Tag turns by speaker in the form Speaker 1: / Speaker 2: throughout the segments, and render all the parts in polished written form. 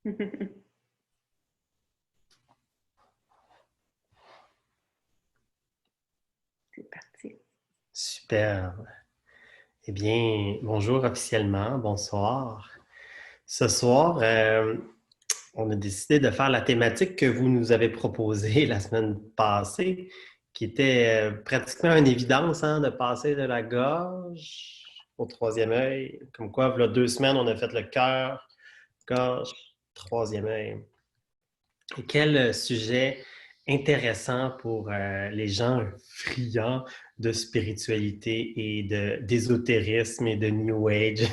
Speaker 1: C'est parti.
Speaker 2: Super. Eh bien, bonjour officiellement, bonsoir. Ce soir, on a décidé de faire la thématique que vous nous avez proposée la semaine passée, qui était pratiquement une évidence, hein, de passer de la gorge au troisième œil. Comme quoi, il y a 2 semaines, on a fait le cœur, gorge, troisième œil. Et quel sujet intéressant pour les gens friands de spiritualité et d'ésotérisme et de New Age,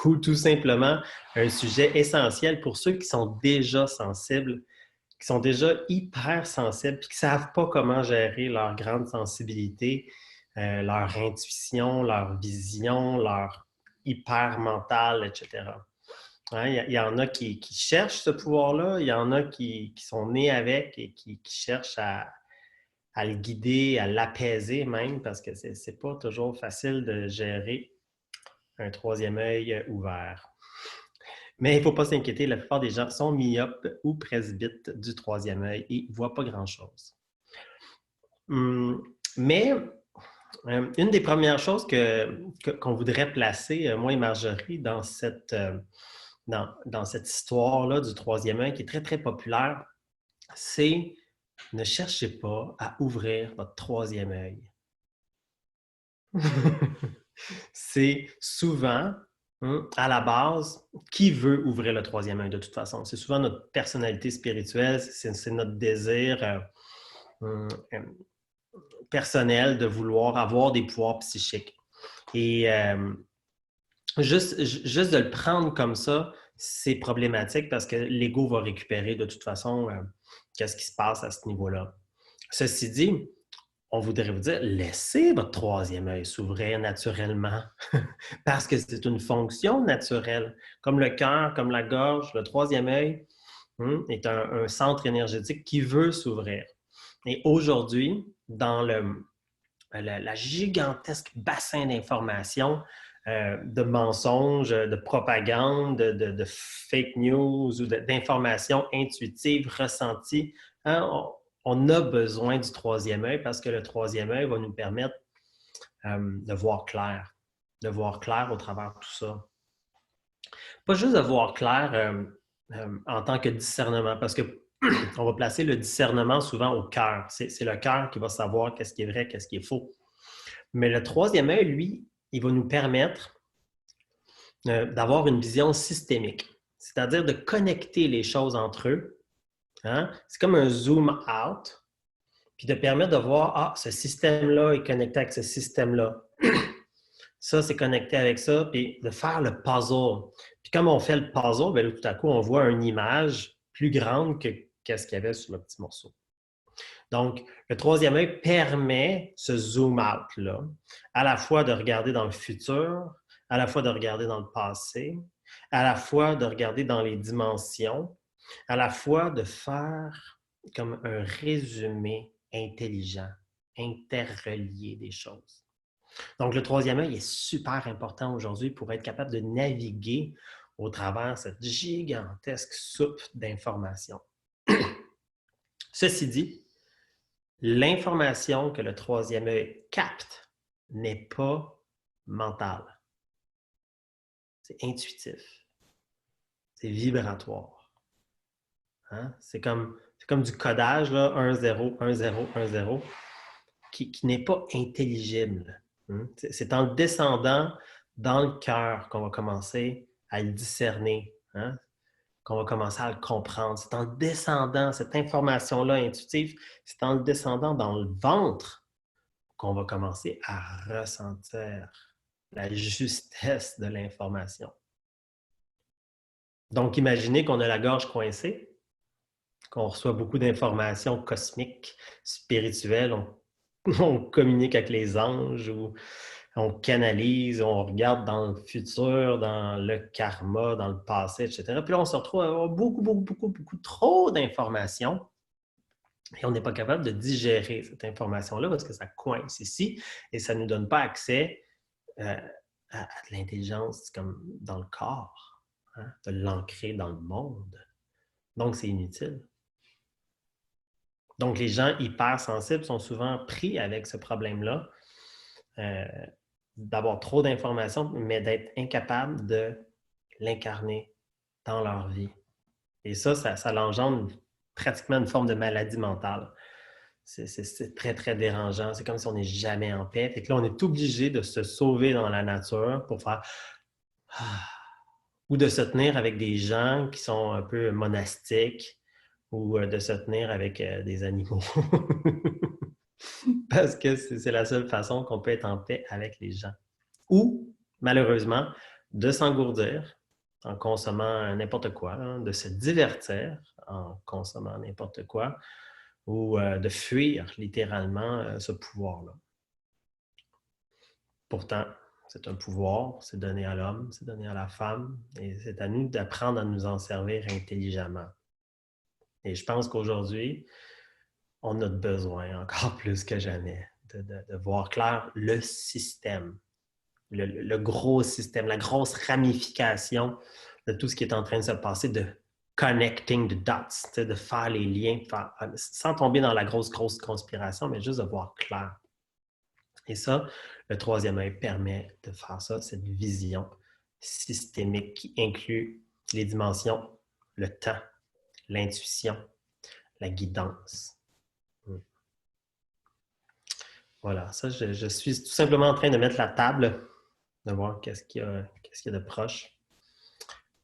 Speaker 2: ou tout simplement un sujet essentiel pour ceux qui sont déjà sensibles, qui sont déjà hyper sensibles, puis qui ne savent pas comment gérer leur grande sensibilité, leur intuition, leur vision, leur hyper mental, etc. Hein, il y en a qui cherchent ce pouvoir-là, il y en a qui sont nés avec et qui cherchent à le guider, à l'apaiser même, parce que c'est pas toujours facile de gérer un troisième œil ouvert. Mais il ne faut pas s'inquiéter, la plupart des gens sont myopes ou presbytes du troisième œil et ne voient pas grand-chose. Mais une des premières choses qu'on voudrait placer, moi et Marjorie, dans cette histoire-là du troisième œil qui est très, très populaire, c'est ne cherchez pas à ouvrir votre troisième œil. C'est souvent, à la base, qui veut ouvrir le troisième œil de toute façon? C'est souvent notre personnalité spirituelle, c'est notre désir personnel de vouloir avoir des pouvoirs psychiques. Et juste de le prendre comme ça, c'est problématique parce que l'ego va récupérer de toute façon qu'est-ce qui se passe à ce niveau-là. Ceci dit, on voudrait vous dire, laissez votre troisième œil s'ouvrir naturellement parce que c'est une fonction naturelle. Comme le cœur, comme la gorge, le troisième œil est un centre énergétique qui veut s'ouvrir. Et aujourd'hui, dans la gigantesque bassin d'informations, de mensonges, de propagande, de fake news ou d'informations intuitives, ressenties, hein, on a besoin du troisième œil parce que le troisième œil va nous permettre de voir clair au travers de tout ça. Pas juste de voir clair en tant que discernement, parce que on va placer le discernement souvent au cœur. C'est le cœur qui va savoir qu'est-ce qui est vrai, qu'est-ce qui est faux. Mais le troisième œil, lui, il va nous permettre d'avoir une vision systémique, c'est-à-dire de connecter les choses entre eux. Hein? C'est comme un zoom out, puis de permettre de voir, ah, ce système-là est connecté avec ce système-là. Ça, c'est connecté avec ça, puis de faire le puzzle. Puis comme on fait le puzzle, bien, tout à coup, on voit une image plus grande que qu'est-ce qu'il y avait sur le petit morceau. Donc, le troisième œil permet ce zoom out-là, à la fois de regarder dans le futur, à la fois de regarder dans le passé, à la fois de regarder dans les dimensions, à la fois de faire comme un résumé intelligent, interrelié des choses. Donc, le troisième œil est super important aujourd'hui pour être capable de naviguer au travers de cette gigantesque soupe d'informations. Ceci dit, l'information que le troisième œil capte n'est pas mentale. C'est intuitif. C'est vibratoire. Hein? C'est comme du codage, là, 1, 0, 1, 0, 1, 0, qui n'est pas intelligible. C'est en le descendant dans le cœur qu'on va commencer à le discerner, hein? Qu'on va commencer à le comprendre. C'est en le descendant, cette information-là intuitive, c'est en le descendant dans le ventre qu'on va commencer à ressentir la justesse de l'information. Donc, imaginez qu'on a la gorge coincée, qu'on reçoit beaucoup d'informations cosmiques, spirituelles, on communique avec les anges ou on canalise, on regarde dans le futur, dans le karma, dans le passé, etc. Puis là, on se retrouve à avoir beaucoup trop d'informations et on n'est pas capable de digérer cette information-là parce que ça coince ici et ça ne nous donne pas accès à de l'intelligence comme dans le corps. hein, de l'ancrer dans le monde. Donc, c'est inutile. Donc, les gens hypersensibles sont souvent pris avec ce problème-là, d'avoir trop d'informations, mais d'être incapables de l'incarner dans leur vie. Et ça l'engendre pratiquement une forme de maladie mentale. C'est très, très dérangeant. C'est comme si on n'est jamais en paix. Fait que là, on est obligé de se sauver dans la nature pour faire ou de se tenir avec des gens qui sont un peu monastiques ou de se tenir avec des animaux. Parce que c'est la seule façon qu'on peut être en paix avec les gens. Ou, malheureusement, de s'engourdir en consommant n'importe quoi, hein, de se divertir en consommant n'importe quoi, ou de fuir littéralement ce pouvoir-là. Pourtant, c'est un pouvoir, c'est donné à l'homme, c'est donné à la femme, et c'est à nous d'apprendre à nous en servir intelligemment. Et je pense qu'aujourd'hui, on a besoin encore plus que jamais de voir clair le système, le gros système, la grosse ramification de tout ce qui est en train de se passer, de connecting the dots, de faire les liens, sans tomber dans la grosse conspiration, mais juste de voir clair. Et ça, le troisième œil permet de faire ça, cette vision systémique qui inclut les dimensions, le temps, l'intuition, la guidance. Voilà, ça, je suis tout simplement en train de mettre la table, de voir qu'est-ce qu'il y a de proche.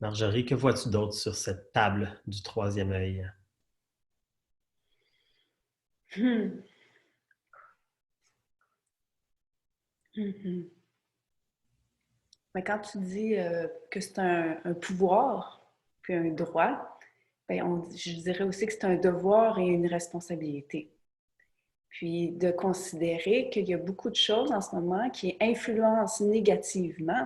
Speaker 2: Marjorie, que vois-tu d'autre sur cette table du troisième œil?
Speaker 1: Mais quand tu dis que c'est un pouvoir, puis un droit, ben je dirais aussi que c'est un devoir et une responsabilité. Puis de considérer qu'il y a beaucoup de choses en ce moment qui influencent négativement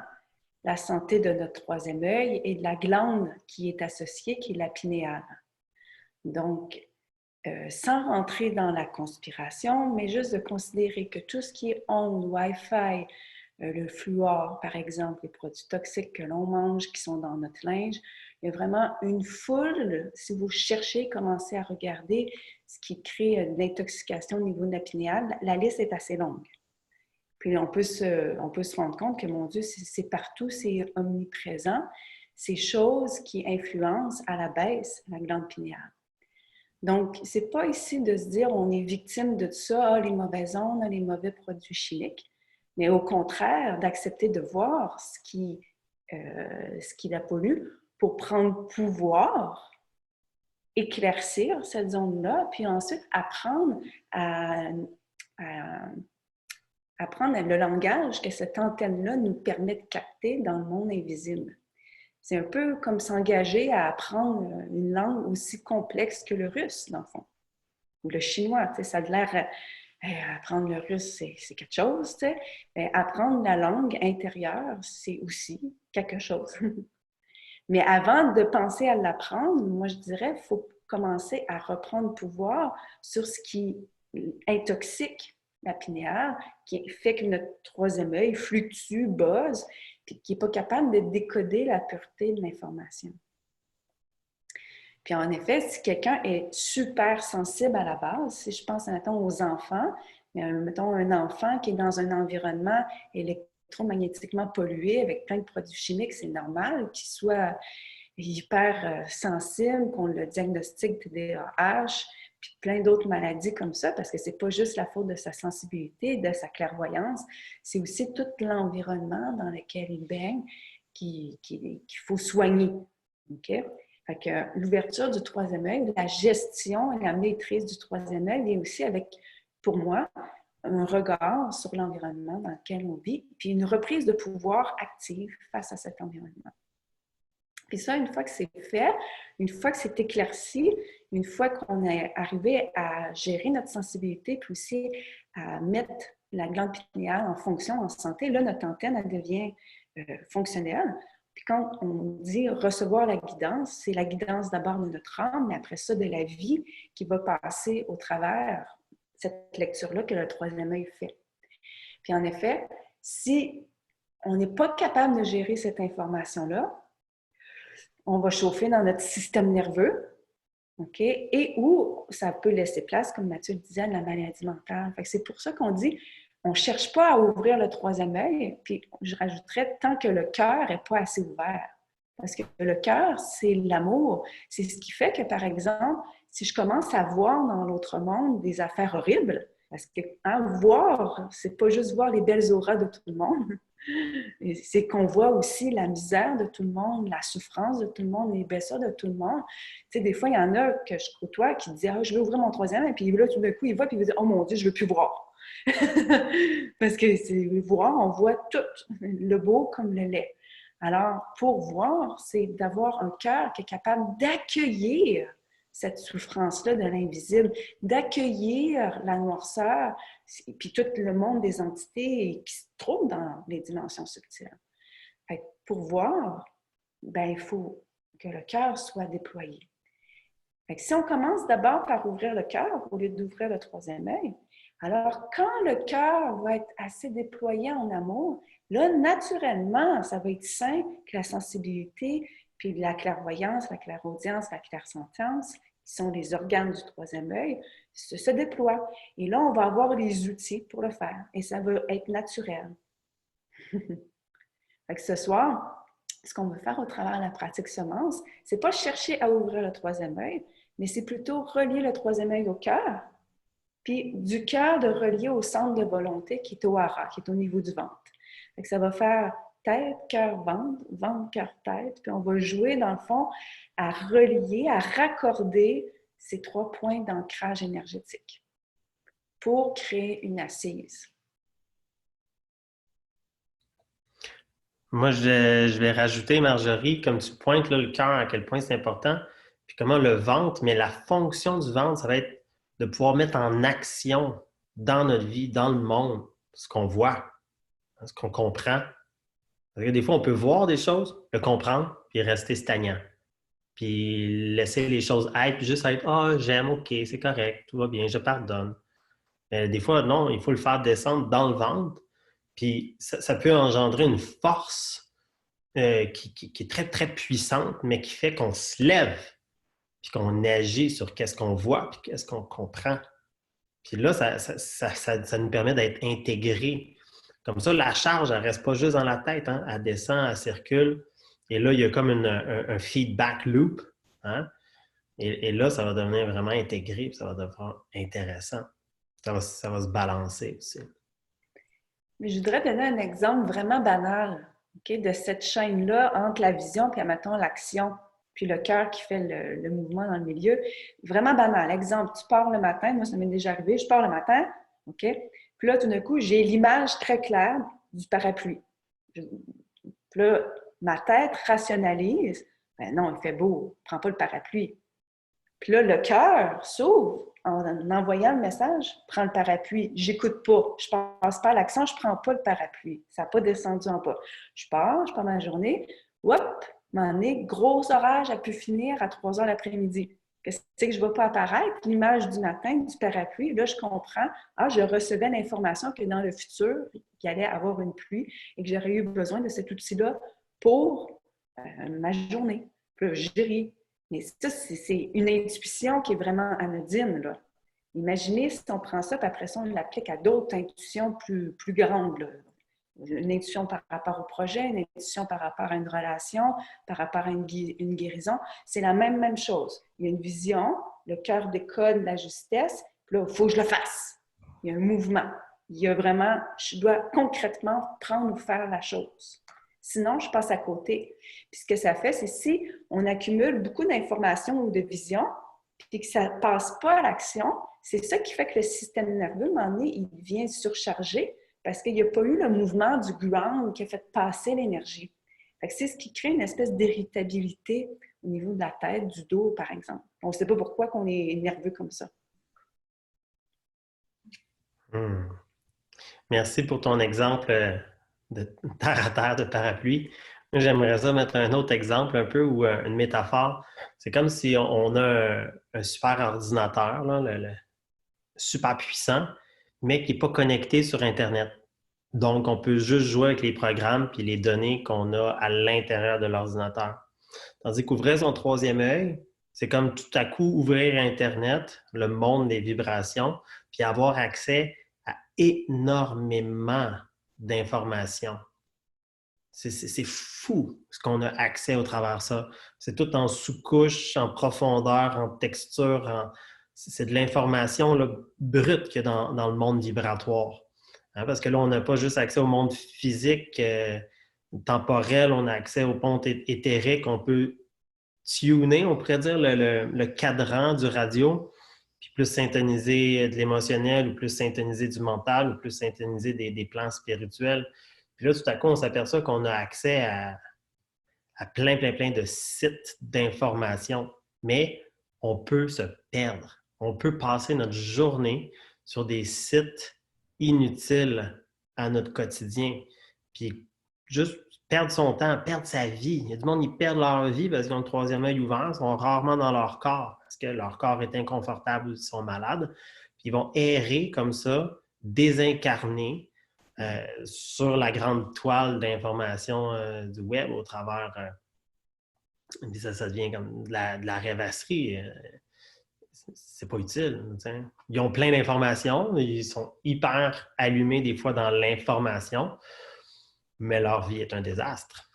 Speaker 1: la santé de notre troisième œil et de la glande qui est associée, qui est la pinéale. Donc, sans rentrer dans la conspiration, mais juste de considérer que tout ce qui est ondes, Wi-Fi, le fluor, par exemple, les produits toxiques que l'on mange, qui sont dans notre linge, il y a vraiment une foule, si vous cherchez, commencez à regarder ce qui crée de l'intoxication au niveau de la pinéale, la liste est assez longue. Puis on peut se rendre compte que, mon Dieu, c'est partout, c'est omniprésent, ces choses qui influencent à la baisse la glande pinéale. Donc, ce n'est pas ici de se dire on est victime de tout ça, les mauvaises ondes, les mauvais produits chimiques, mais au contraire, d'accepter de voir ce qui la pollue pour prendre pouvoir, éclaircir cette zone-là, puis ensuite apprendre apprendre le langage que cette antenne-là nous permet de capter dans le monde invisible. C'est un peu comme s'engager à apprendre une langue aussi complexe que le russe, dans le fond, ou le chinois. Tu sais, ça a l'air, apprendre le russe, c'est quelque chose. Tu sais. Mais apprendre la langue intérieure, c'est aussi quelque chose. Mais avant de penser à l'apprendre, moi, je dirais qu'il faut commencer à reprendre pouvoir sur ce qui intoxique la pinéale, qui fait que notre troisième œil fluctue, buzz, puis qui n'est pas capable de décoder la pureté de l'information. Puis en effet, si quelqu'un est super sensible à la base, si je pense mettons aux enfants, mettons un enfant qui est dans un environnement électromagnétiquement pollué avec plein de produits chimiques, c'est normal qu'il soit hyper sensible, qu'on le diagnostique TDAH, puis plein d'autres maladies comme ça, parce que c'est pas juste la faute de sa sensibilité, de sa clairvoyance, c'est aussi tout l'environnement dans lequel il baigne qu'il faut soigner. Okay? Fait que l'ouverture du troisième œil, la gestion et la maîtrise du troisième œil vient aussi avec, pour moi, un regard sur l'environnement dans lequel on vit, puis une reprise de pouvoir active face à cet environnement. Puis ça, une fois que c'est fait, une fois que c'est éclairci, une fois qu'on est arrivé à gérer notre sensibilité, puis aussi à mettre la glande pinéale en fonction, en santé, là, notre antenne, elle devient fonctionnelle. Puis quand on dit recevoir la guidance, c'est la guidance d'abord de notre âme, mais après ça, de la vie qui va passer au travers cette lecture-là que le troisième œil fait. Puis en effet, si on n'est pas capable de gérer cette information-là, on va chauffer dans notre système nerveux, OK? Et où ça peut laisser place, comme Mathieu le disait, à la maladie mentale. Fait que c'est pour ça qu'on dit, on ne cherche pas à ouvrir le troisième œil, puis je rajouterais tant que le cœur n'est pas assez ouvert. Parce que le cœur, c'est l'amour. C'est ce qui fait que, par exemple, si je commence à voir dans l'autre monde des affaires horribles, parce que voir, c'est pas juste voir les belles auras de tout le monde, c'est qu'on voit aussi la misère de tout le monde, la souffrance de tout le monde, les blessures de tout le monde. Tu sais, des fois, il y en a que je côtoie qui disent « Ah, je vais ouvrir mon troisième », et puis là, tout d'un coup, il voit, puis il va dire « Oh mon Dieu, je ne veux plus voir. » Parce que c'est voir, on voit tout, le beau comme le laid. Alors, pour voir, c'est d'avoir un cœur qui est capable d'accueillir cette souffrance-là de l'invisible, d'accueillir la noirceur, puis tout le monde des entités qui se trouvent dans les dimensions subtiles. Fait que pour voir, ben, il faut que le cœur soit déployé. Fait que si on commence d'abord par ouvrir le cœur au lieu d'ouvrir le troisième œil, alors quand le cœur va être assez déployé en amour, là, naturellement, ça va être sain que la sensibilité, puis la clairvoyance, la clairaudience, la clairsentience, qui sont les organes du troisième œil, se déploient. Et là, on va avoir les outils pour le faire. Et ça va être naturel. Fait que ce soir, ce qu'on veut faire au travers de la pratique semence, c'est pas chercher à ouvrir le troisième œil, mais c'est plutôt relier le troisième œil au cœur, puis du cœur de relier au centre de volonté qui est au hara, qui est au niveau du ventre. Fait que ça va faire tête, cœur, ventre, ventre, cœur, tête, puis on va jouer dans le fond à relier, à raccorder ces trois points d'ancrage énergétique pour créer une assise.
Speaker 2: Moi, je vais rajouter, Marjorie, comme tu pointes là, le cœur, à quel point c'est important, puis comment le ventre, mais la fonction du ventre, ça va être de pouvoir mettre en action dans notre vie, dans le monde, ce qu'on voit, ce qu'on comprend. Parce que des fois, on peut voir des choses, le comprendre, puis rester stagnant. Puis laisser les choses être, puis juste être « Ah, j'aime, OK, c'est correct, tout va bien, je pardonne. » Mais des fois, non, il faut le faire descendre dans le ventre, puis ça peut engendrer une force qui est très, très puissante, mais qui fait qu'on se lève, puis qu'on agit sur qu'est-ce qu'on voit, puis qu'est-ce qu'on comprend. Puis là, ça nous permet d'être intégrés. Comme ça, la charge, elle ne reste pas juste dans la tête, hein? Elle descend, elle circule. Et là, il y a comme un feedback loop. Hein? Et là, ça va devenir vraiment intégré, puis ça va devenir intéressant. Ça va se balancer aussi.
Speaker 1: Mais je voudrais donner un exemple vraiment banal, okay, de cette chaîne-là entre la vision puis, admettons, l'action, puis le cœur qui fait le mouvement dans le milieu. Vraiment banal. Exemple, tu pars le matin, moi, ça m'est déjà arrivé, je pars le matin, OK? Puis là, tout d'un coup, j'ai l'image très claire du parapluie. Puis là, ma tête rationalise, ben non, il fait beau, prends pas le parapluie. Puis là, le cœur s'ouvre en envoyant le message, prends le parapluie. J'écoute pas. Je passe pas à l'action, je prends pas le parapluie. Ça n'a pas descendu en bas. Je pars ma journée. Hop, m'en est, gros orage a pu finir à 3 heures l'après-midi. Qu'est-ce que je ne vais pas apparaître? L'image du matin, du parapluie. Là, je comprends. Ah, je recevais l'information que dans le futur, il allait avoir une pluie et que j'aurais eu besoin de cet outil-là pour ma journée. Puis là, je ris. Mais ça, c'est une intuition qui est vraiment anodine, là. Imaginez si on prend ça, puis après ça, on l'applique à d'autres intuitions plus grandes, là. Une intuition par rapport au projet, une intuition par rapport à une relation, par rapport à une guérison. C'est la même chose. Il y a une vision, le cœur décode la justesse, puis là, il faut que je le fasse. Il y a un mouvement. Il y a vraiment, je dois concrètement prendre ou faire la chose. Sinon, je passe à côté. Puis ce que ça fait, c'est si on accumule beaucoup d'informations ou de visions, puis que ça ne passe pas à l'action, c'est ça qui fait que le système nerveux, à un moment donné, il devient surchargé parce qu'il n'y a pas eu le mouvement du ground qui a fait passer l'énergie. C'est ce qui crée une espèce d'irritabilité au niveau de la tête, du dos, par exemple. On ne sait pas pourquoi on est nerveux comme ça.
Speaker 2: Merci pour ton exemple de terre à terre, de parapluie. J'aimerais ça mettre un autre exemple un peu ou une métaphore. C'est comme si on a un super ordinateur, là, le super puissant, mais qui n'est pas connecté sur Internet. Donc, on peut juste jouer avec les programmes et les données qu'on a à l'intérieur de l'ordinateur. Tandis qu'ouvrir son troisième œil, c'est comme tout à coup ouvrir Internet, le monde des vibrations, puis avoir accès à énormément d'informations. C'est fou ce qu'on a accès au travers de ça. C'est tout en sous-couche, en profondeur, en texture. C'est de l'information brute qu'il y a dans le monde vibratoire. Hein, parce que là, on n'a pas juste accès au monde physique, temporel, on a accès au pont éthérique, on peut tuner, on pourrait dire, le cadran du radio, puis plus synthétiser de l'émotionnel, ou plus synthétiser du mental, ou plus synthétiser des plans spirituels. Puis là, tout à coup, on s'aperçoit qu'on a accès à plein de sites d'information, mais on peut se perdre. On peut passer notre journée sur des sites inutiles à notre quotidien. Puis juste perdre son temps, perdre sa vie. Il y a du monde qui perdent leur vie parce qu'ils ont le troisième œil ouvert, ils sont rarement dans leur corps parce que leur corps est inconfortable ou ils sont malades. Puis ils vont errer comme ça, désincarnés, sur la grande toile d'information du web au travers. Ça devient comme de la rêvasserie. C'est pas utile. T'sais. Ils ont plein d'informations, ils sont hyper allumés des fois dans l'information, mais leur vie est un désastre.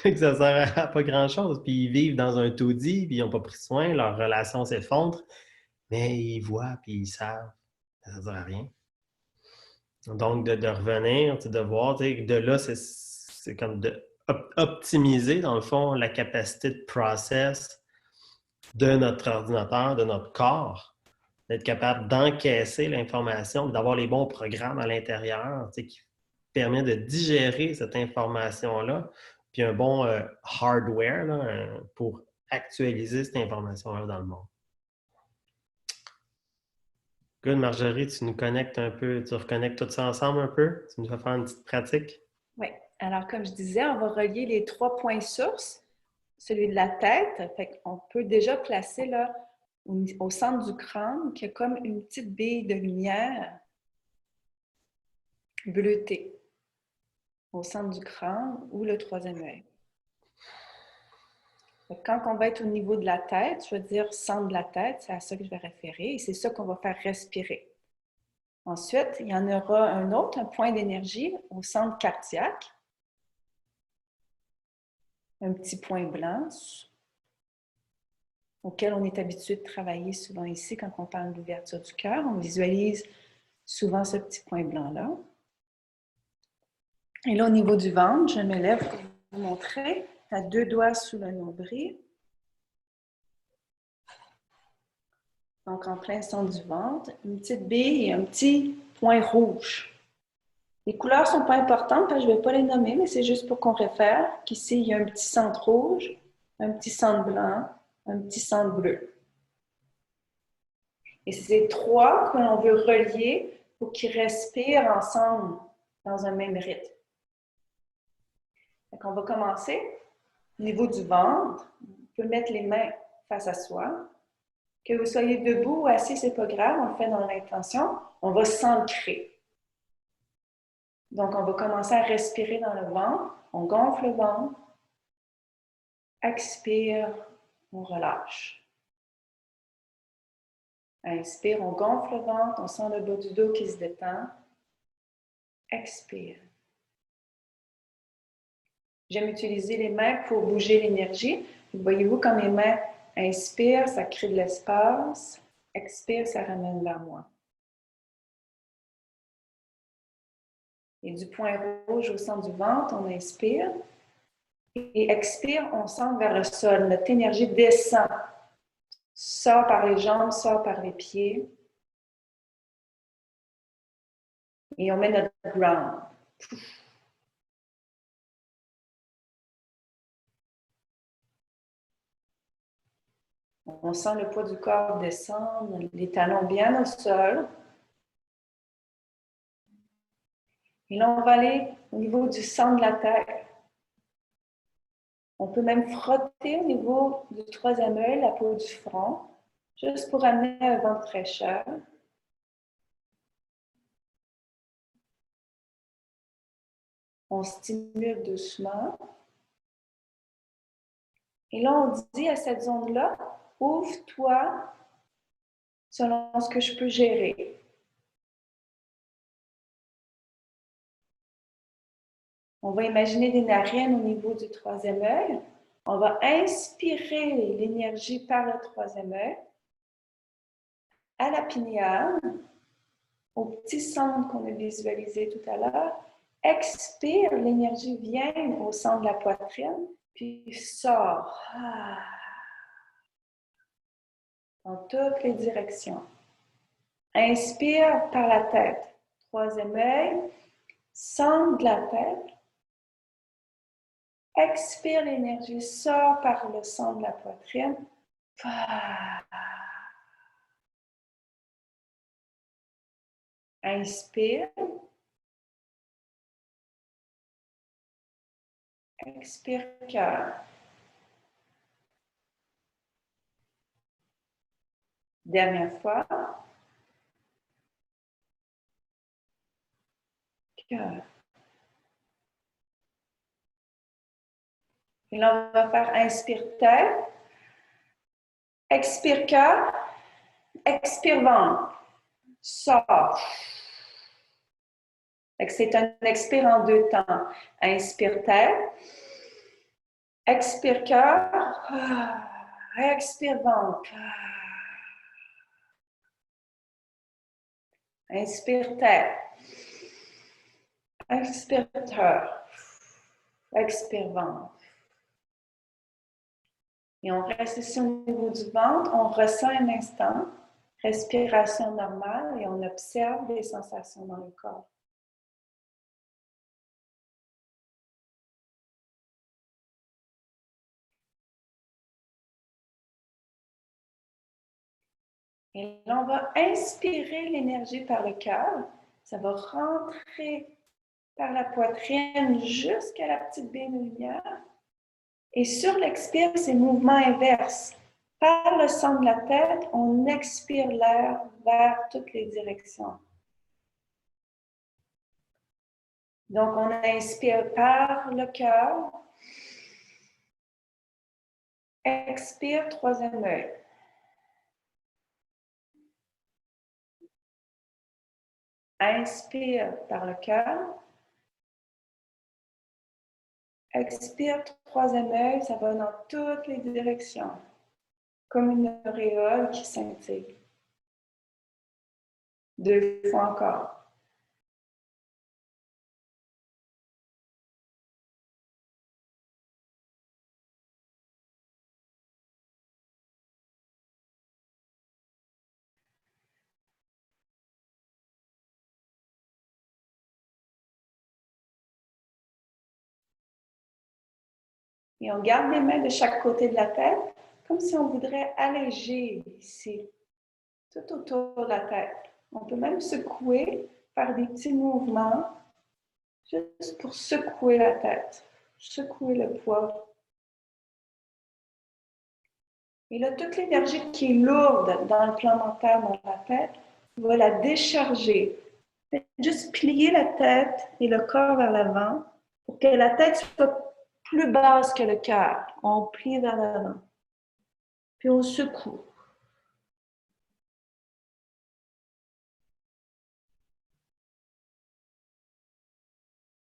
Speaker 2: Ça sert à pas grand-chose. Puis ils vivent dans un taudis, puis ils n'ont pas pris soin, leur relation s'effondre, mais ils voient, puis ils savent. Ça ne sert à rien. Donc, de revenir, de voir, de là, c'est comme de optimiser, dans le fond, la capacité de process de notre ordinateur, de notre corps, d'être capable d'encaisser l'information, d'avoir les bons programmes à l'intérieur qui permet de digérer cette information-là, puis un bon hardware là, pour actualiser cette information-là dans le monde. Good, Marjorie, tu nous connectes un peu, tu reconnectes tout ça ensemble un peu? Tu nous vas faire une petite pratique?
Speaker 1: Oui. Alors, comme je disais, on va relier les 3 points sources, celui de la tête. Fait qu'on peut déjà placer là, au centre du crâne, qui est comme une petite bille de lumière bleutée au centre du crâne ou le troisième œil. Quand on va être au niveau de la tête, je veux dire centre de la tête, c'est à ça que je vais référer et c'est ça qu'on va faire respirer. Ensuite, il y en aura un autre, un point d'énergie au centre cardiaque, un petit point blanc auquel on est habitué de travailler souvent ici quand on parle d'ouverture du cœur. On visualise souvent ce petit point blanc-là. Et là, au niveau du ventre, je me lève pour vous montrer à 2 doigts sous le nombril. Donc, en plein centre du ventre, une petite bille et un petit point rouge. Les couleurs ne sont pas importantes, parce que je ne vais pas les nommer, mais c'est juste pour qu'on réfère qu'ici, il y a un petit centre rouge, un petit centre blanc, un petit centre bleu. Et c'est ces 3 que l'on veut relier pour qu'ils respirent ensemble dans un même rythme. Donc, on va commencer au niveau du ventre. On peut mettre les mains face à soi. Que vous soyez debout ou assis, ce n'est pas grave, on le fait dans l'intention. On va s'ancrer. Donc, on va commencer à respirer dans le ventre. On gonfle le ventre. Expire, on relâche. Inspire, on gonfle le ventre, on sent le bas du dos qui se détend. Expire. J'aime utiliser les mains pour bouger l'énergie. Voyez-vous, quand mes mains inspirent, ça crée de l'espace. Expire, ça ramène vers moi. Et du point rouge au centre du ventre, on inspire. Et expire, on sent vers le sol. Notre énergie descend. Sort par les jambes, sort par les pieds. Et on met notre ground. On sent le poids du corps descendre, les talons bien au sol. Et là, on va aller au niveau du centre de la tête. On peut même frotter au niveau du troisième œil, la peau du front, juste pour amener un vent de fraîcheur. On stimule doucement. Et là, on dit à cette zone-là, ouvre-toi selon ce que je peux gérer. On va imaginer des narines au niveau du troisième œil. On va inspirer l'énergie par le troisième œil à la pinéale, au petit centre qu'on a visualisé tout à l'heure. Expire, l'énergie vient au centre de la poitrine, puis sort dans toutes les directions. Inspire par la tête, troisième œil, centre de la tête. Expire, l'énergie sort par le centre de la poitrine. Inspire. Expire, cœur. Dernière fois. Cœur. Et là, on va faire inspire tête. Expire cœur. Expire ventre. Sort. C'est un expire en deux temps. Inspire tête. Expire cœur. Expire ventre. Inspire tête. Expire cœur. Expire ventre. Et on reste ici au niveau du ventre. On ressent un instant. Respiration normale et on observe les sensations dans le corps. Et là, on va inspirer l'énergie par le cœur. Ça va rentrer par la poitrine jusqu'à la petite baie de lumière. Et sur l'expire, c'est mouvement inverse. Par le centre de la tête, on expire l'air vers toutes les directions. Donc, on inspire par le cœur. Expire, troisième œil. Inspire par le cœur. Expire, troisième œil, ça va dans toutes les directions, comme une auréole qui scintille. Deux fois encore. Et on garde les mains de chaque côté de la tête, comme si on voudrait alléger ici, tout autour de la tête. On peut même secouer, faire des petits mouvements, juste pour secouer la tête, secouer le poids. Et là, toute l'énergie qui est lourde dans le plan mental, dans la tête, on va la décharger. Juste plier la tête et le corps vers l'avant pour que la tête soit plus basse que le cœur. On plie vers l'avant. Puis on secoue.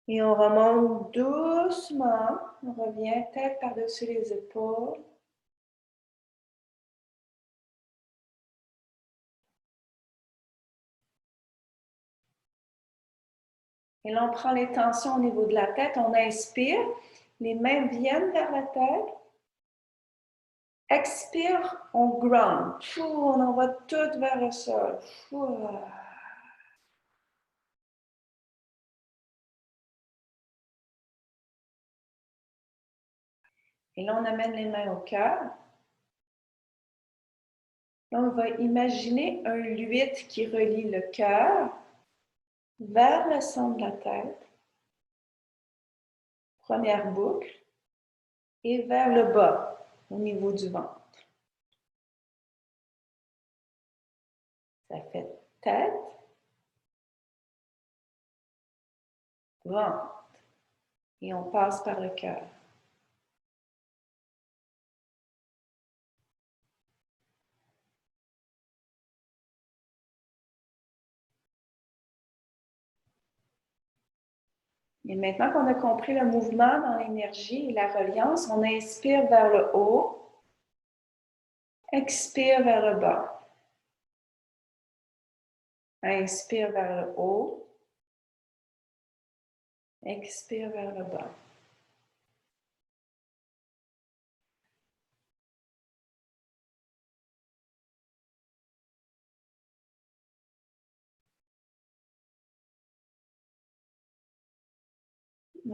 Speaker 1: Et on remonte doucement. On revient tête par-dessus les épaules. Et là, on prend les tensions au niveau de la tête. On inspire. Les mains viennent vers la tête. Expire, on ground. On envoie tout vers le sol. Et là, on amène les mains au cœur. Là, on va imaginer un 8 qui relie le cœur vers le centre de la tête. Première boucle. Et vers le bas, au niveau du ventre. Ça fait tête, ventre. Et on passe par le cœur. Et maintenant qu'on a compris le mouvement dans l'énergie et la reliance, on inspire vers le haut, expire vers le bas. Inspire vers le haut, expire vers le bas.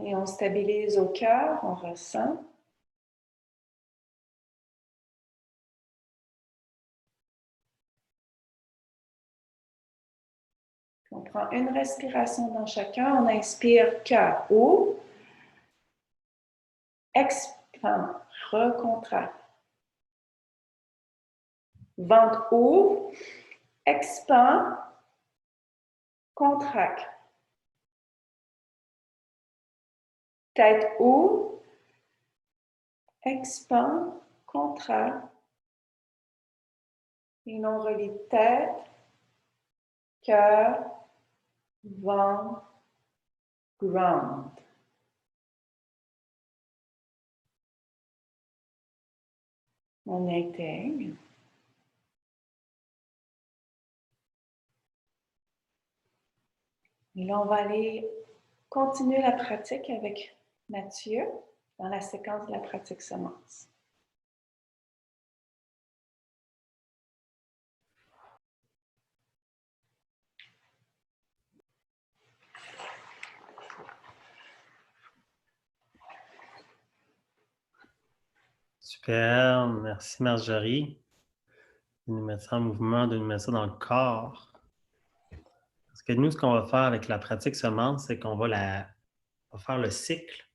Speaker 1: Et on stabilise au cœur, on ressent. On prend une respiration dans chacun. On inspire, cœur haut. Expire, recontracte. Ventre haut. Expire, contracte. Tête haut. Expire, contracte. Et on relie tête, cœur, ventre, ground. On intègre. Et là, on va aller continuer la pratique avec Mathieu dans la séquence de la pratique semence.
Speaker 2: Super, merci Marjorie de nous mettre ça en mouvement, de nous mettre ça dans le corps. Parce que nous, ce qu'on va faire avec la pratique semence, c'est qu'on va faire le cycle,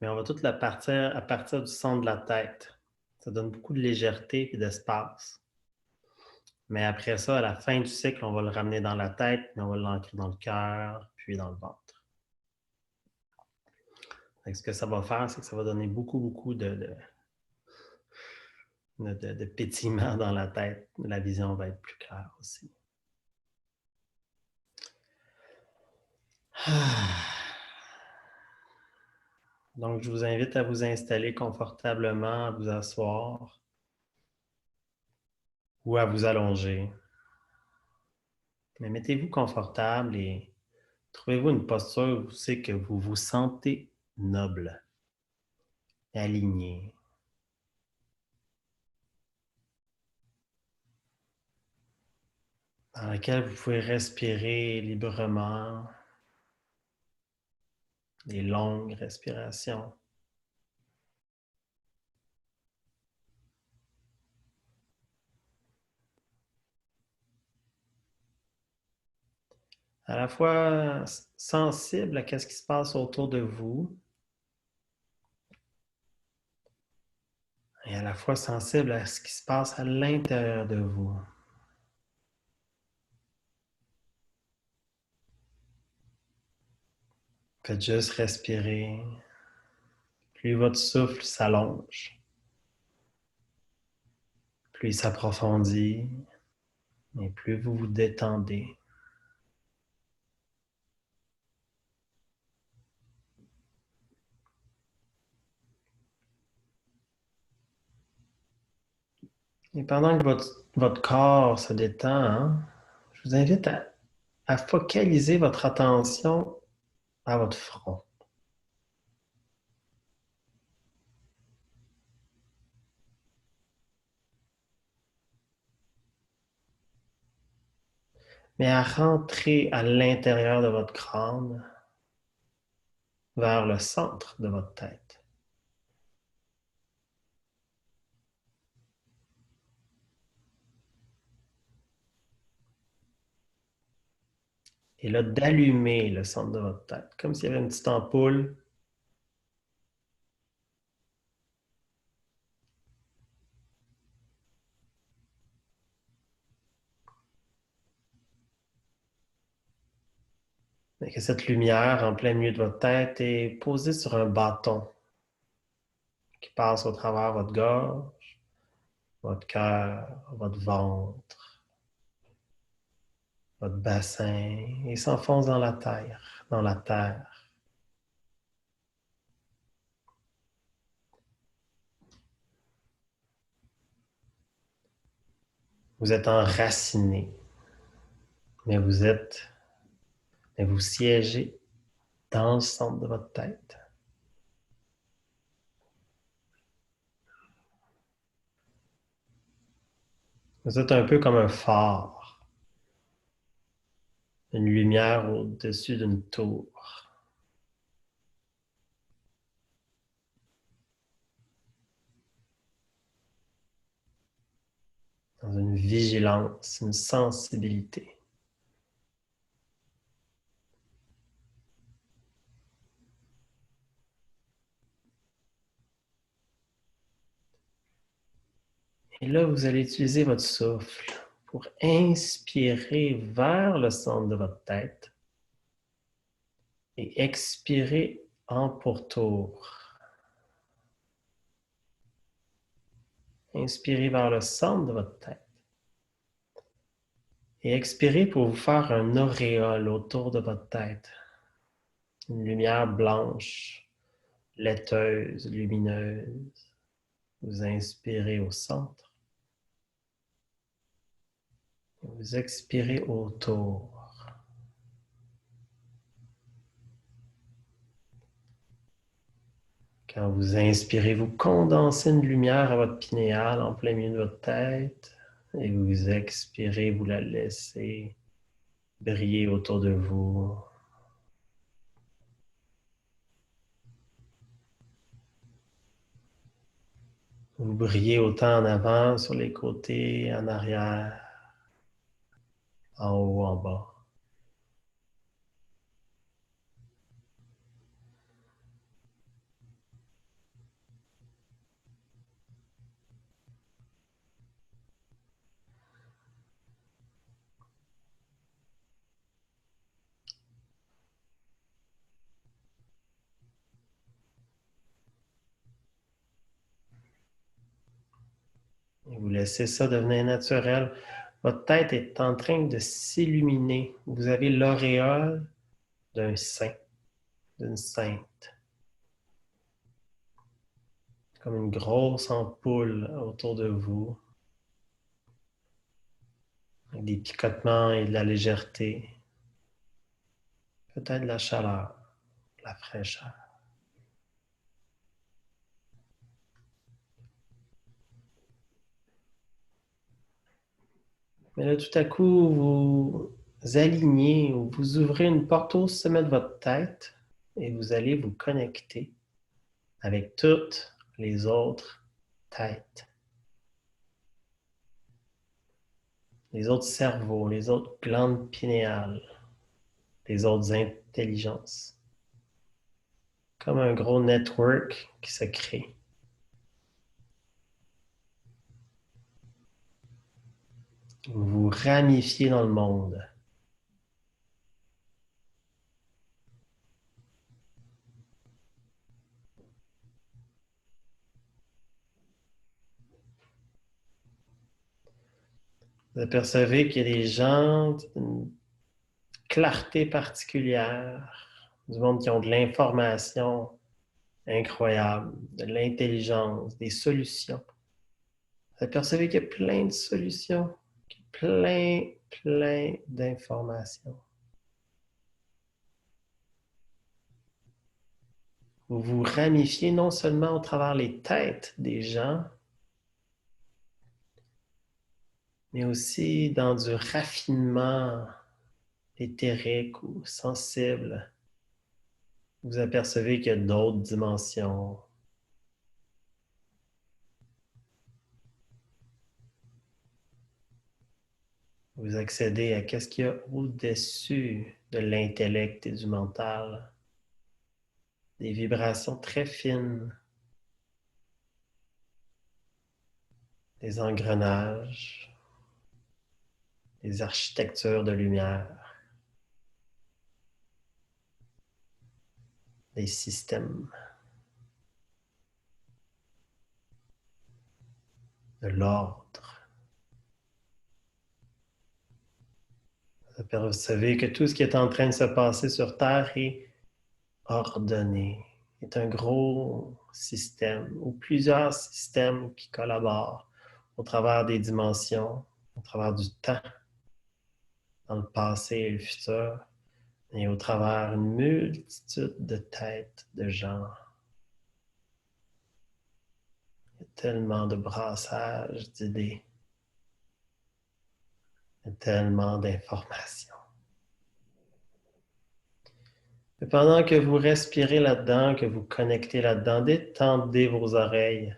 Speaker 2: mais on va tout partir à partir du centre de la tête. Ça donne beaucoup de légèreté et d'espace. Mais après ça, à la fin du cycle, on va le ramener dans la tête, mais on va l'ancrer dans le cœur, puis dans le ventre. Ce que ça va faire, c'est que ça va donner beaucoup de pétillement dans la tête. La vision va être plus claire aussi. Donc, je vous invite à vous installer confortablement, à vous asseoir ou à vous allonger. Mais mettez-vous confortable et trouvez-vous une posture où c'est que vous vous sentez noble, aligné. Dans laquelle vous pouvez respirer librement, des longues respirations. À la fois sensible à ce qui se passe autour de vous et à la fois sensible à ce qui se passe à l'intérieur de vous. Faites juste respirer. Plus votre souffle s'allonge, plus il s'approfondit et plus vous vous détendez. Et pendant que votre corps se détend, hein, je vous invite à focaliser votre attention à votre front. Mais à rentrer à l'intérieur de votre crâne, vers le centre de votre tête. Et là, d'allumer le centre de votre tête, comme s'il y avait une petite ampoule. Et que cette lumière en plein milieu de votre tête est posée sur un bâton qui passe au travers votre gorge, votre cœur, votre ventre, votre bassin et s'enfonce dans la terre, Vous êtes enraciné, mais vous siégez dans le centre de votre tête. Vous êtes un peu comme un phare, une lumière au-dessus d'une tour. Dans une vigilance, une sensibilité. Et là, vous allez utiliser votre souffle pour inspirer vers le centre de votre tête et expirer en pourtour. Inspirez vers le centre de votre tête. Et expirez pour vous faire un auréole autour de votre tête. Une lumière blanche, laiteuse, lumineuse. Vous inspirez au centre. Vous expirez autour. Quand vous inspirez, vous condensez une lumière à votre pinéal en plein milieu de votre tête. Et vous expirez, vous la laissez briller autour de vous. Vous brillez autant en avant, sur les côtés, en arrière, en haut, en bas. Et vous laissez ça devenir naturel. Votre tête est en train de s'illuminer. Vous avez l'auréole d'un saint, d'une sainte. Comme une grosse ampoule autour de vous, avec des picotements et de la légèreté. Peut-être de la chaleur, de la fraîcheur. Mais là, tout à coup, vous alignez ou vous ouvrez une porte au sommet de votre tête et vous allez vous connecter avec toutes les autres têtes, les autres cerveaux, les autres glandes pinéales, les autres intelligences. Comme un gros network qui se crée. Vous vous ramifiez dans le monde. Vous apercevez qu'il y a des gens d'une clarté particulière, du monde qui ont de l'information incroyable, de l'intelligence, des solutions. Vous apercevez qu'il y a plein de solutions, plein d'informations. Vous vous ramifiez non seulement au travers les têtes des gens, mais aussi dans du raffinement éthérique ou sensible. Vous apercevez qu'il y a d'autres dimensions. Vous accédez à qu'est-ce qu'il y a au-dessus de l'intellect et du mental. Des vibrations très fines. Des engrenages. Des architectures de lumière. Des systèmes. De l'ordre. Vous apercevez que tout ce qui est en train de se passer sur Terre est ordonné, est un gros système ou plusieurs systèmes qui collaborent au travers des dimensions au travers du temps, dans le passé et le futur, et au travers une multitude de têtes de gens. Il y a tellement de brassage d'idées, il y a tellement d'informations. Et pendant que vous respirez là-dedans, que vous connectez là-dedans, détendez vos oreilles,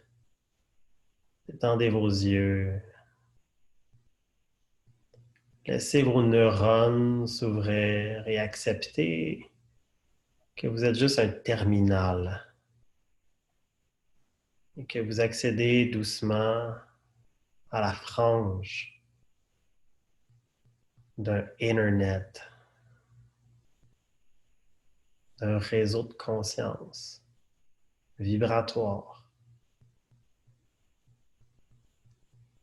Speaker 2: détendez vos yeux. Laissez vos neurones s'ouvrir et accepter que vous êtes juste un terminal et que vous accédez doucement à la frange d'un Internet, d'un réseau de conscience vibratoire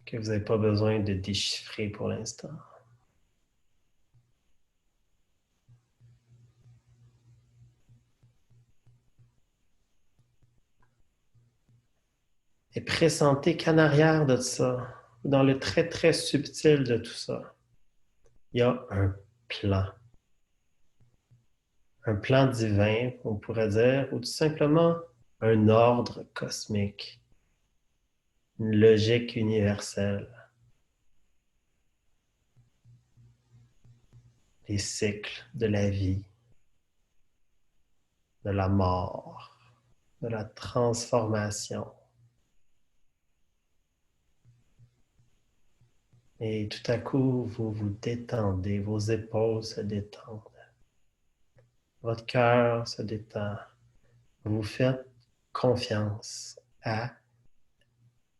Speaker 2: que vous n'avez pas besoin de déchiffrer pour l'instant. Et pressentez qu'en arrière de ça, dans le très très subtil de tout ça, il y a un plan. Un plan divin, on pourrait dire, ou tout simplement un ordre cosmique, une logique universelle, les cycles de la vie, de la mort, de la transformation. Et tout à coup, vous vous détendez, vos épaules se détendent, votre cœur se détend, vous faites confiance à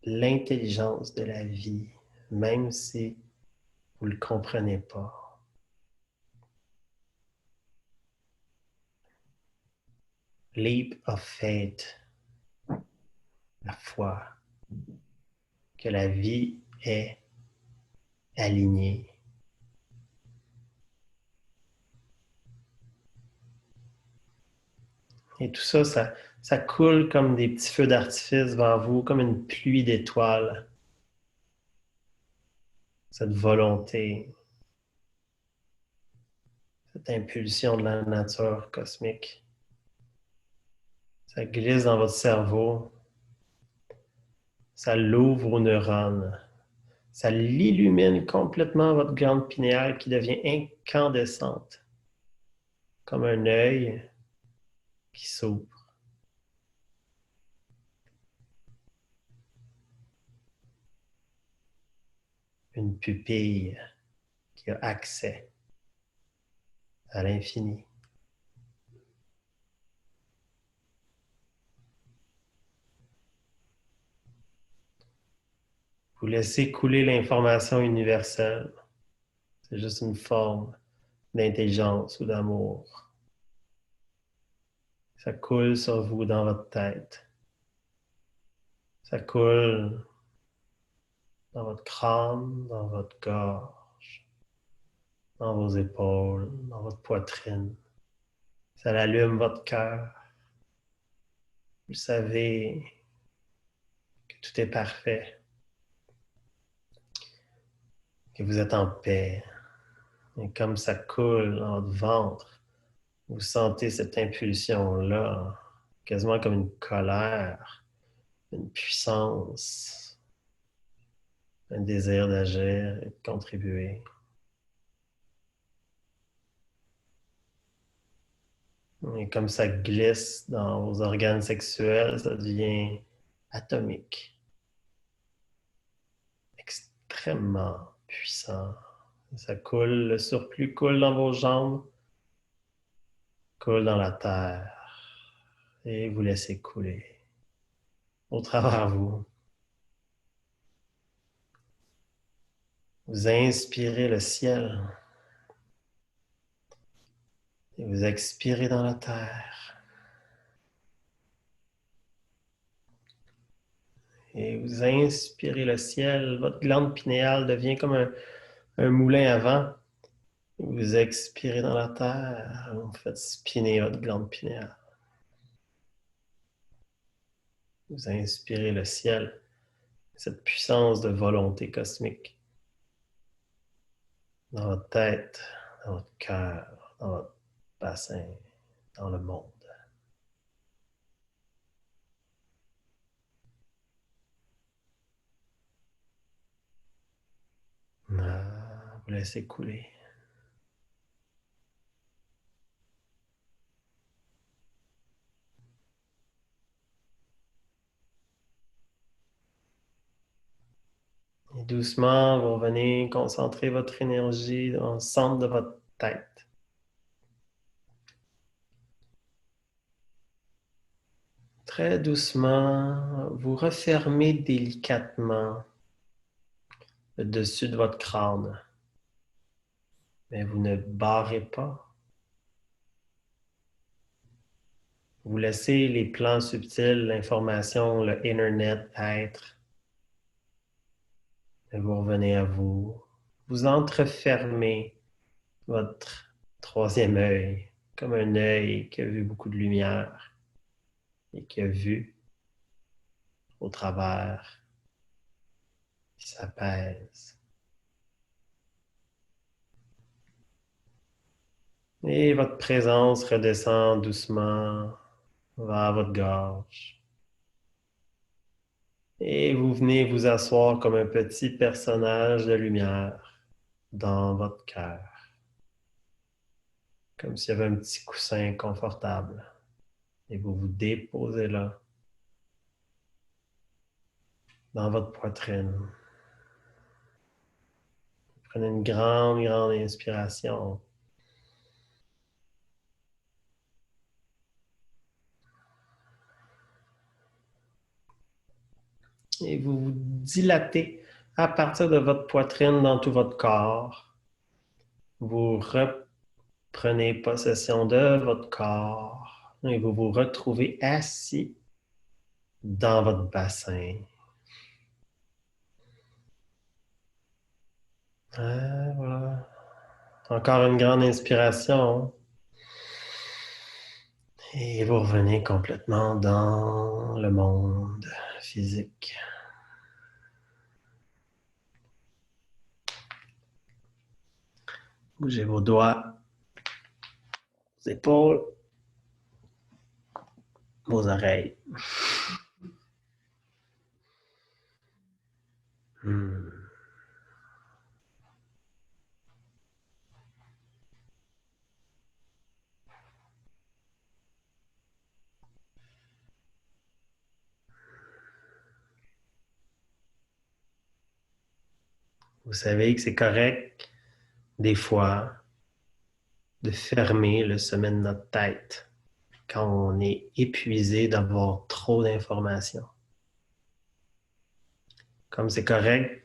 Speaker 2: l'intelligence de la vie, même si vous ne le comprenez pas. Leap of faith, la foi, que la vie est alignée. Et tout ça, ça coule comme des petits feux d'artifice vers vous, comme une pluie d'étoiles. Cette volonté, cette impulsion de la nature cosmique. Ça glisse dans votre cerveau, ça l'ouvre aux neurones, ça l'illumine complètement votre glande pinéale qui devient incandescente, comme un œil qui s'ouvre. Une pupille qui a accès à l'infini. Vous laissez couler l'information universelle. C'est juste une forme d'intelligence ou d'amour. Ça coule sur vous dans votre tête. Ça coule dans votre crâne, dans votre gorge, dans vos épaules, dans votre poitrine. Ça allume votre cœur. Vous savez que tout est parfait, que vous êtes en paix. Et comme ça coule dans votre ventre, vous sentez cette impulsion-là, quasiment comme une colère, une puissance, un désir d'agir et de contribuer. Et comme ça glisse dans vos organes sexuels, ça devient atomique, extrêmement puissant. Ça coule, le surplus coule dans vos jambes, coule dans la terre et vous laissez couler au travers vous. Vous inspirez le ciel et vous expirez dans la terre. Et vous inspirez le ciel, votre glande pinéale devient comme un moulin à vent. Vous expirez dans la terre, vous faites spinner votre glande pinéale. Vous inspirez le ciel, cette puissance de volonté cosmique. dans votre tête, dans votre cœur, dans votre bassin, dans le monde. Vous laissez couler. Et doucement, vous revenez concentrer votre énergie dans le centre de votre tête. Très doucement, vous refermez délicatement le dessus de votre crâne. Mais vous ne barrez pas. Vous laissez les plans subtils, l'information, le Internet être. Et vous revenez à vous. Vous entrefermez votre troisième œil, comme un œil qui a vu beaucoup de lumière et qui a vu au travers, qui s'apaise. Et votre présence redescend doucement vers votre gorge. Et vous venez vous asseoir comme un petit personnage de lumière dans votre cœur. Comme s'il y avait un petit coussin confortable. Et vous vous déposez là, dans votre poitrine. Vous prenez une grande, grande inspiration. Et vous vous dilatez à partir de votre poitrine dans tout votre corps. Vous reprenez possession de votre corps et vous vous retrouvez assis dans votre bassin. Voilà. Encore une grande inspiration. Et vous revenez complètement dans le monde physique. Bougez vos doigts, vos épaules, vos oreilles. Vous savez que c'est correct, des fois, de fermer le sommet de notre tête quand on est épuisé d'avoir trop d'informations. Comme c'est correct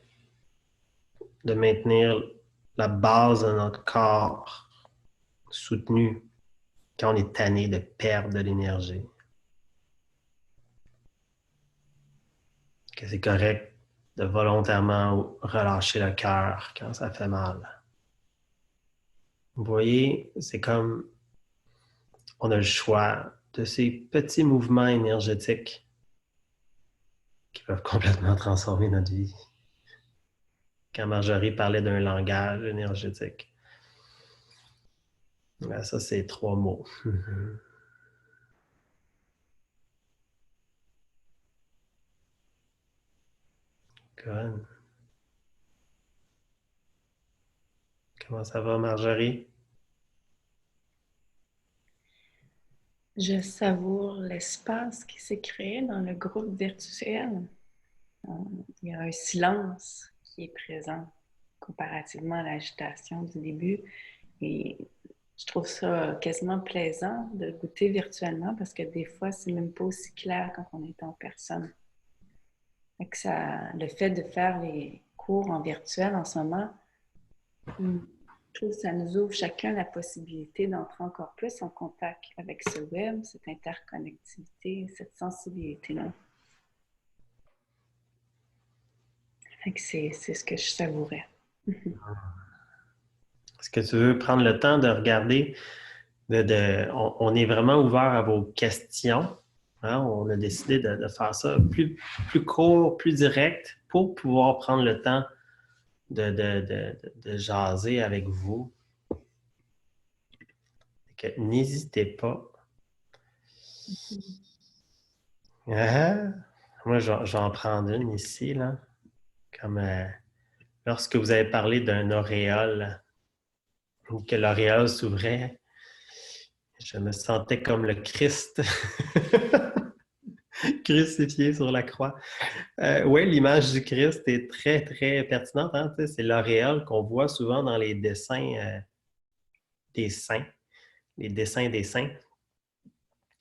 Speaker 2: de maintenir la base de notre corps soutenue quand on est tanné de perdre de l'énergie. Que c'est correct de volontairement relâcher le cœur quand ça fait mal. Vous voyez, c'est comme on a le choix de ces petits mouvements énergétiques qui peuvent complètement transformer notre vie. Quand Marjorie parlait d'un langage énergétique, ben ça, c'est 3 mots. Good. Comment ça va, Marjorie?
Speaker 1: Je savoure l'espace qui s'est créé dans le groupe virtuel. Il y a un silence qui est présent comparativement à l'agitation du début. Et je trouve ça quasiment plaisant de goûter virtuellement parce que des fois, c'est même pas aussi clair quand on est en personne. Le fait de faire les cours en virtuel en ce moment, je trouve que ça nous ouvre chacun la possibilité d'entrer encore plus en contact avec ce web, cette interconnectivité, cette sensibilité-là. C'est ce que je savourais.
Speaker 2: Est-ce que tu veux prendre le temps de regarder? On est vraiment ouvert à vos questions. Hein? On a décidé de faire ça plus court, plus direct pour pouvoir prendre le temps de jaser avec vous. N'hésitez pas. Ah, moi, je vais en prendre une ici, là. Comme lorsque vous avez parlé d'un auréole, ou que l'auréole s'ouvrait, je me sentais comme le Christ crucifié sur la croix. Oui, l'image du Christ est très, très pertinente. Hein? C'est l'auréole qu'on voit souvent dans les dessins des saints, les dessins des saints.